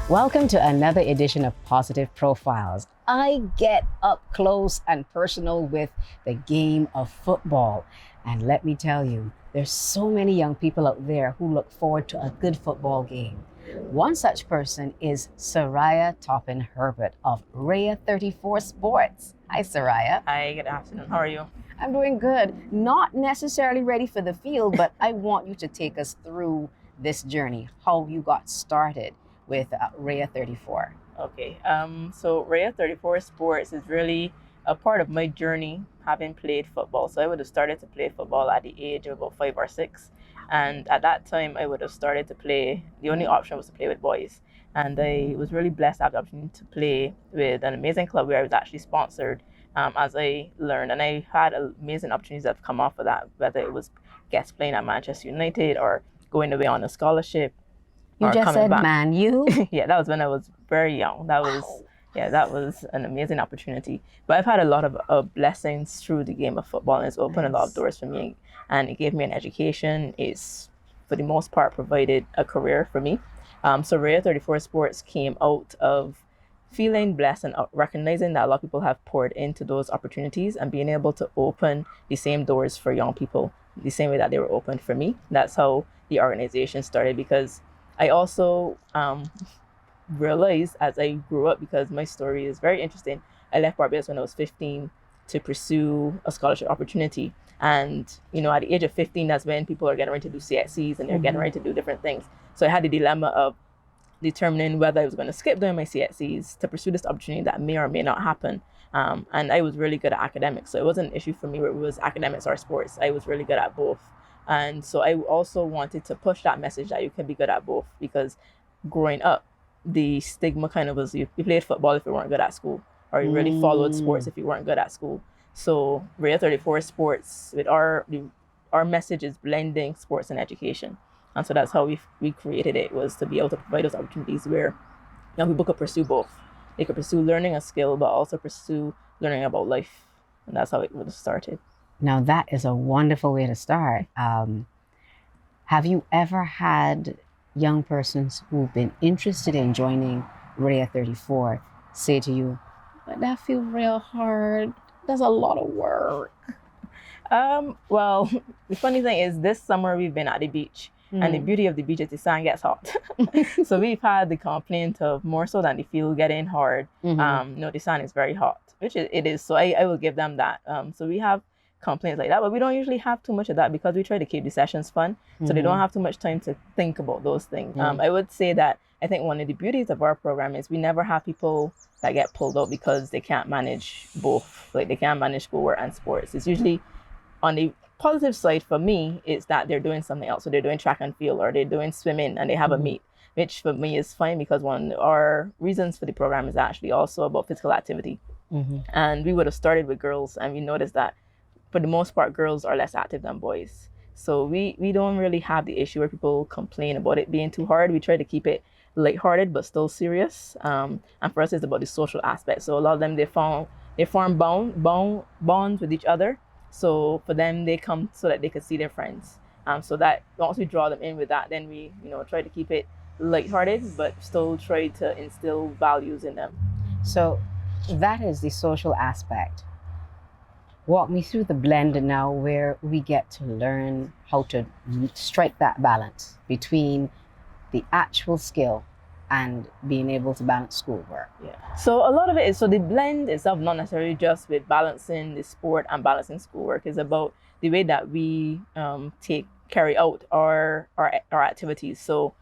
Welcome to another edition of Positive Profiles. I get up close and personal with the game of football. And let me tell you, there's so many young people out there who look forward to a good football game. One such person is Soraya Herbert of Raya 34 Sports. Hi, Soraya. Hi, good afternoon. How are you? I'm doing good. Not necessarily ready for the field, but I want you to take us through this journey, how you got started with Raya 34. Okay. So Raya 34 Sports is really a part of my journey having played football. So I would have started to play football at the age of about 5 or 6. And at that time, I would have started to play. The only option was to play with boys. And I was really blessed to have the opportunity to play with an amazing club where I was actually sponsored as I learned. And I had amazing opportunities that have come off of that, whether it was guest playing at Manchester United or going away on a scholarship. You just said back. Man, you? Yeah, that was when I was very young. That was an amazing opportunity. But I've had a lot of blessings through the game of football, and it's opened a lot of doors for me. And it gave me an education. It's, for the most part, provided a career for me. So Raya 34 Sports came out of feeling blessed and recognizing that a lot of people have poured into those opportunities and being able to open the same doors for young people, the same way that they were opened for me. That's how the organization started, because I also realized as I grew up, because my story is very interesting. I left Barbados when I was 15 to pursue a scholarship opportunity. And, at the age of 15, that's when people are getting ready to do CXCs and they're getting ready to do different things. So I had the dilemma of determining whether I was going to skip doing my CXCs to pursue this opportunity that may or may not happen. And I was really good at academics. So it wasn't an issue for me where it was academics or sports. I was really good at both. And so I also wanted to push that message that you can be good at both, because growing up, the stigma kind of was you played football if you weren't good at school, or you really followed sports if you weren't good at school. So Raya 34 Sports, with our message is blending sports and education. And so that's how we created it, was to be able to provide those opportunities where young people could pursue both. They could pursue learning a skill, but also pursue learning about life. And that's how it would have started. Now, that is a wonderful way to start. Have you ever had young persons who've been interested in joining Raya 34 say to you, but that feels real hard, there's a lot of work? Well, the funny thing is, this summer we've been at the beach. And the beauty of the beach is the sand gets hot. So we've had the complaint of, more so than the field getting hard, the sand is very hot, which it is. So I will give them that. So we have complaints like that, but we don't usually have too much of that, because we try to keep the sessions fun. So they don't have too much time to think about those things. I would say that I think one of the beauties of our program is we never have people that get pulled out because they can't manage both. Like, they can't manage schoolwork and sports. It's usually, on the positive side for me, is that they're doing something else. So they're doing track and field, or they're doing swimming, and they have a meet, which for me is fine, because one of our reasons for the program is actually also about physical activity. And we would have started with girls, and we noticed that for the most part, girls are less active than boys. So we don't really have the issue where people complain about it being too hard. We try to keep it lighthearted, but still serious. And for us, it's about the social aspect. So a lot of them, they form bonds with each other. So for them, they come so that they could see their friends. So that once we draw them in with that, then we, try to keep it lighthearted, but still try to instill values in them. So that is the social aspect. Walk me through the blend now, where we get to learn how to strike that balance between the actual skill and being able to balance schoolwork. Yeah. So a lot of it is, so the blend itself, not necessarily just with balancing the sport and balancing schoolwork, is about the way that we carry out our activities. So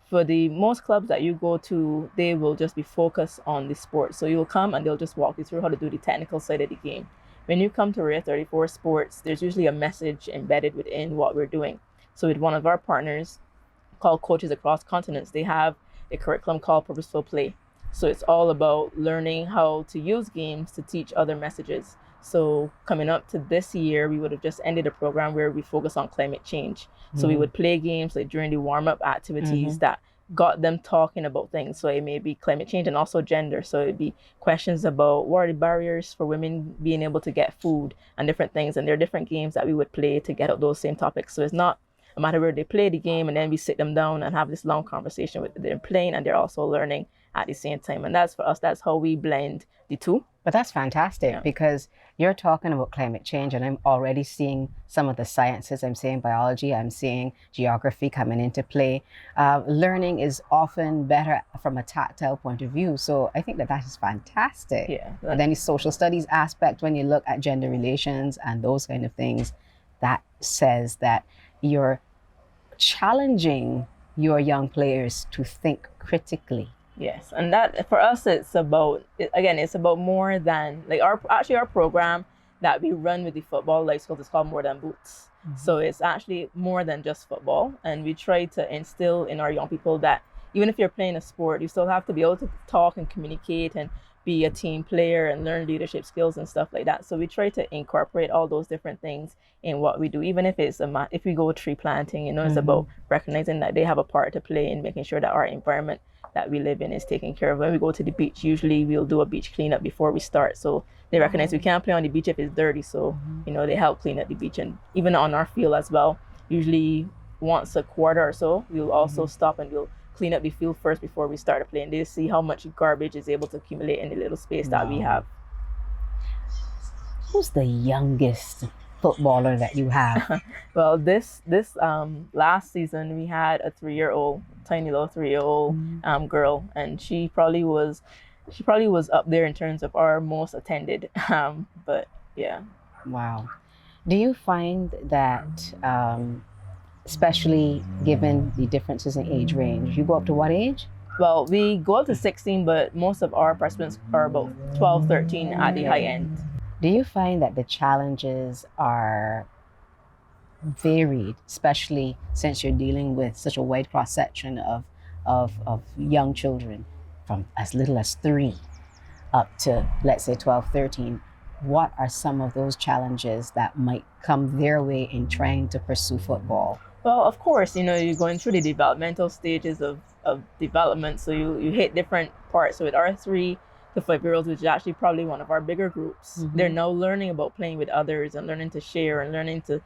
for the most clubs that you go to, they will just be focused on the sport. So you'll come and they'll just walk you through how to do the technical side of the game. When you come to Raya 34 Sports, there's usually a message embedded within what we're doing. So with one of our partners called Coaches Across Continents, they have a curriculum called Purposeful Play. So it's all about learning how to use games to teach other messages. So coming up to this year, we would have just ended a program where we focus on climate change. So we would play games like during the warm-up activities that got them talking about things. So it may be climate change and also gender. So it'd be questions about what are the barriers for women being able to get food and different things. And there are different games that we would play to get at those same topics. So it's not no matter where they play the game, and then we sit them down and have this long conversation with them playing, and they're also learning at the same time. And that's for us, that's how we blend the two. But that's fantastic Yeah. because you're talking about climate change, and I'm already seeing some of the sciences. I'm seeing biology, I'm seeing geography coming into play. Learning is often better from a tactile point of view. So I think that that is fantastic. Yeah. And then the social studies aspect, when you look at gender relations and those kind of things, that says that you're challenging your young players to think critically. Yes, and that for us, it's about, again, it's about more than like our program that we run with the football life skills is called More Than Boots. So it's actually more than just football, and we try to instill in our young people that even if you're playing a sport, you still have to be able to talk and communicate and be a team player and learn leadership skills and stuff like that. So we try to incorporate all those different things in what we do, even if it's if we go tree planting, it's about recognizing that they have a part to play in making sure that our environment that we live in is taken care of. When we go to the beach, usually we'll do a beach cleanup before we start. So they recognize we can't play on the beach if it's dirty. So, they help clean up the beach. And even on our field as well, usually once a quarter or so, we'll also stop and we'll clean up the field first before we start playing. They see how much garbage is able to accumulate in the little space that we have. Who's the youngest footballer that you have? Well, this last season we had a 3-year-old, tiny little 3-year-old girl, and she probably was up there in terms of our most attended. But yeah. Wow. Do you find that, especially given the differences in age range, you go up to what age? Well, we go up to 16, but most of our participants are about 12, 13 at the high end. Do you find that the challenges are varied, especially since you're dealing with such a wide cross section of young children from as little as 3 up to, let's say, 12, 13? What are some of those challenges that might come their way in trying to pursue football? Well, of course, you're going through the developmental stages of development, so you hit different parts. So with our 3 to 5-year-olds, which is actually probably one of our bigger groups, they're now learning about playing with others and learning to share and learning to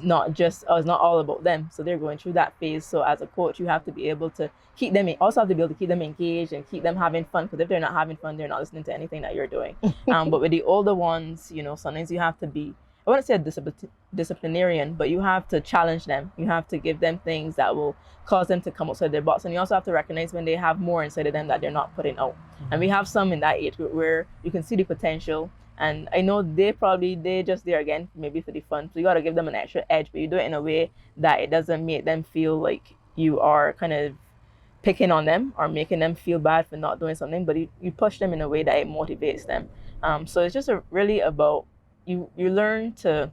it's not all about them. So they're going through that phase. So as a coach, you have to be able to keep them engaged and keep them having fun, because if they're not having fun, they're not listening to anything that you're doing. But with the older ones, sometimes you have to be, I wouldn't say a disciplinarian, but you have to challenge them. You have to give them things that will cause them to come outside their box. And you also have to recognize when they have more inside of them that they're not putting out. And we have some in that age group where you can see the potential. And I know they're just there again, maybe for the fun. So you got to give them an extra edge, but you do it in a way that it doesn't make them feel like you are kind of picking on them or making them feel bad for not doing something, but you push them in a way that it motivates them. So it's just really about you learn to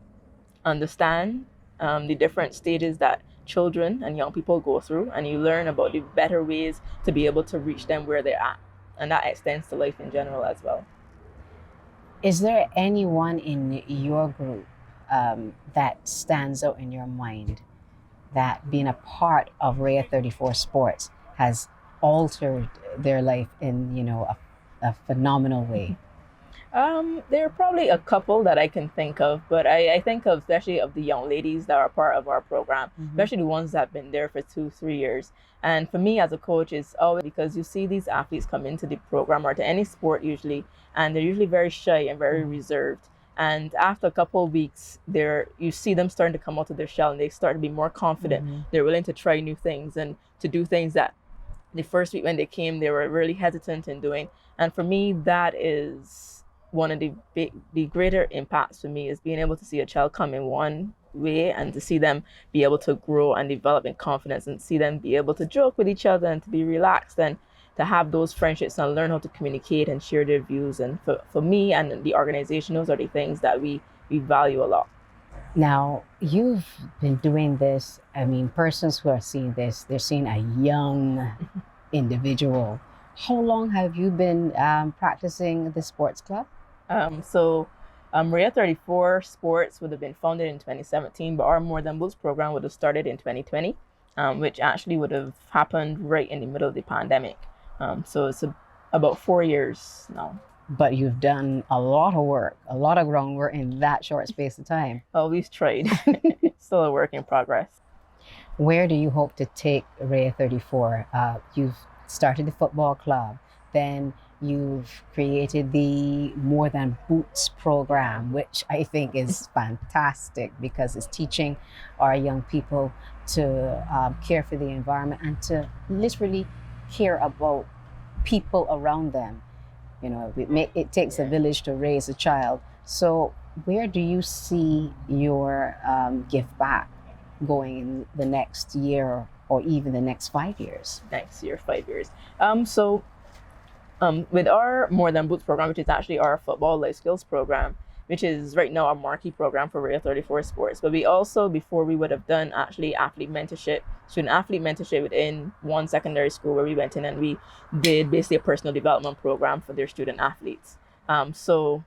understand the different stages that children and young people go through, and you learn about the better ways to be able to reach them where they're at. And that extends to life in general as well. Is there anyone in your group that stands out in your mind that being a part of Raya 34 Sports has altered their life in, a phenomenal way? There are probably a couple that I can think of, but I think of especially of the young ladies that are part of our program, especially the ones that have been there for 2-3 years. And for me as a coach, it's always because you see these athletes come into the program or to any sport usually, and they're usually very shy and very reserved. And after a couple of weeks, you see them starting to come out of their shell, and they start to be more confident. They're willing to try new things and to do things that the first week when they came, they were really hesitant in doing. And for me, that is one of the greater impacts for me, is being able to see a child come in one way and to see them be able to grow and develop in confidence, and see them be able to joke with each other and to be relaxed and to have those friendships and learn how to communicate and share their views. And for me and the organization, those are the things that we value a lot. Now, you've been doing this. I mean, persons who are seeing this, they're seeing a young individual. How long have you been practicing the sports club? Raya 34 Sports would have been founded in 2017, but our More Than Boots program would have started in 2020, which actually would have happened right in the middle of the pandemic. So it's about 4 years now. But you've done a lot of work, a lot of groundwork in that short space of time. Well, we've tried. It's still a work in progress. Where do you hope to take Raya 34? You've started the football club, then you've created the More Than Boots program, which I think is fantastic because it's teaching our young people to care for the environment and to literally care about people around them. It takes a village to raise a child. So, where do you see your give back going in the next year or even the next 5 years? Next year, 5 years. With our More Than Boots program, which is actually our football life skills program, which is right now our marquee program for Rail 34 Sports. But we also, before we would have done actually student athlete mentorship within one secondary school where we went in and we did basically a personal development program for their student athletes. So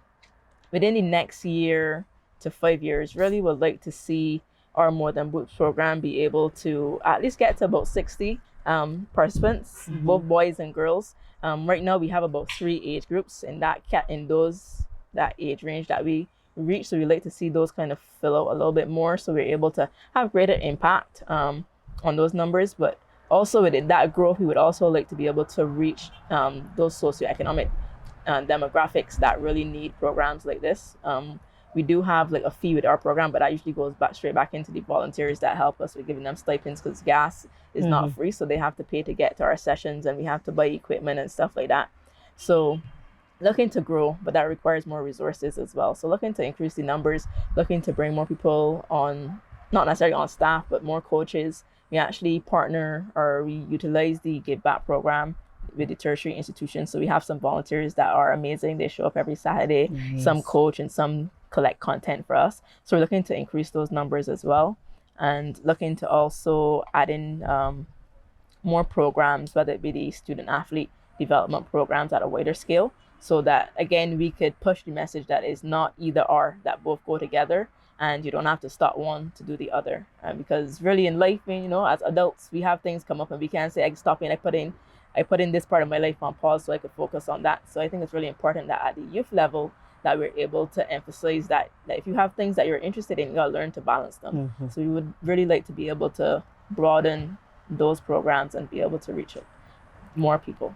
within the next year to 5 years, really would like to see our More Than Boots program be able to at least get to about 60 participants, both boys and girls. Right now we have about 3 age groups in that age range that we reach. So we like to see those kind of fill out a little bit more, so we're able to have greater impact on those numbers. But also within that growth, we would also like to be able to reach those socioeconomic demographics that really need programs like this. We do have like a fee with our program, but that usually goes straight back into the volunteers that help us with giving them stipends, because gas is not free, so they have to pay to get to our sessions, and we have to buy equipment and stuff like that. So looking to grow, but that requires more resources as well. So looking to increase the numbers, looking to bring more people on, not necessarily on staff, but more coaches. We actually partner, or we utilize the Give Back program with the tertiary institutions. So we have some volunteers that are amazing. They show up every Saturday. Nice. Some coach and some collect content for us. So we're looking to increase those numbers as well, and looking to also add in more programs, whether it be the student athlete development programs at a wider scale, so that again we could push the message that is not either or, that both go together, and you don't have to start one to do the other. Because really in life, as adults, we have things come up and we can't say I stop and I put in this part of my life on pause so I could focus on that. So I think it's really important that at the youth level that we're able to emphasize that if you have things that you're interested in, you gotta learn to balance them. So we would really like to be able to broaden those programs and be able to reach more people.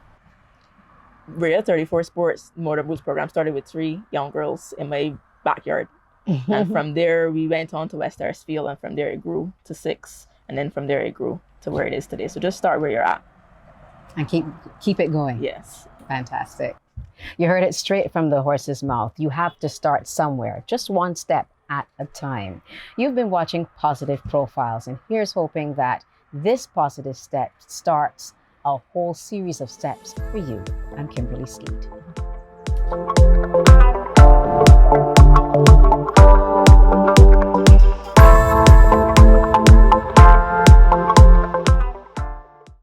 Rail 34 Sports Motor Boots program started with 3 young girls in my backyard. And from there, we went on to West Sarsfield, and from there it grew to 6. And then from there it grew to where it is today. So just start where you're at. And keep it going. Yes. Fantastic. You heard it straight from the horse's mouth. You have to start somewhere, just one step at a time. You've been watching Positive Profiles, and here's hoping that this positive step starts a whole series of steps for you. I'm Kimberly Skeet.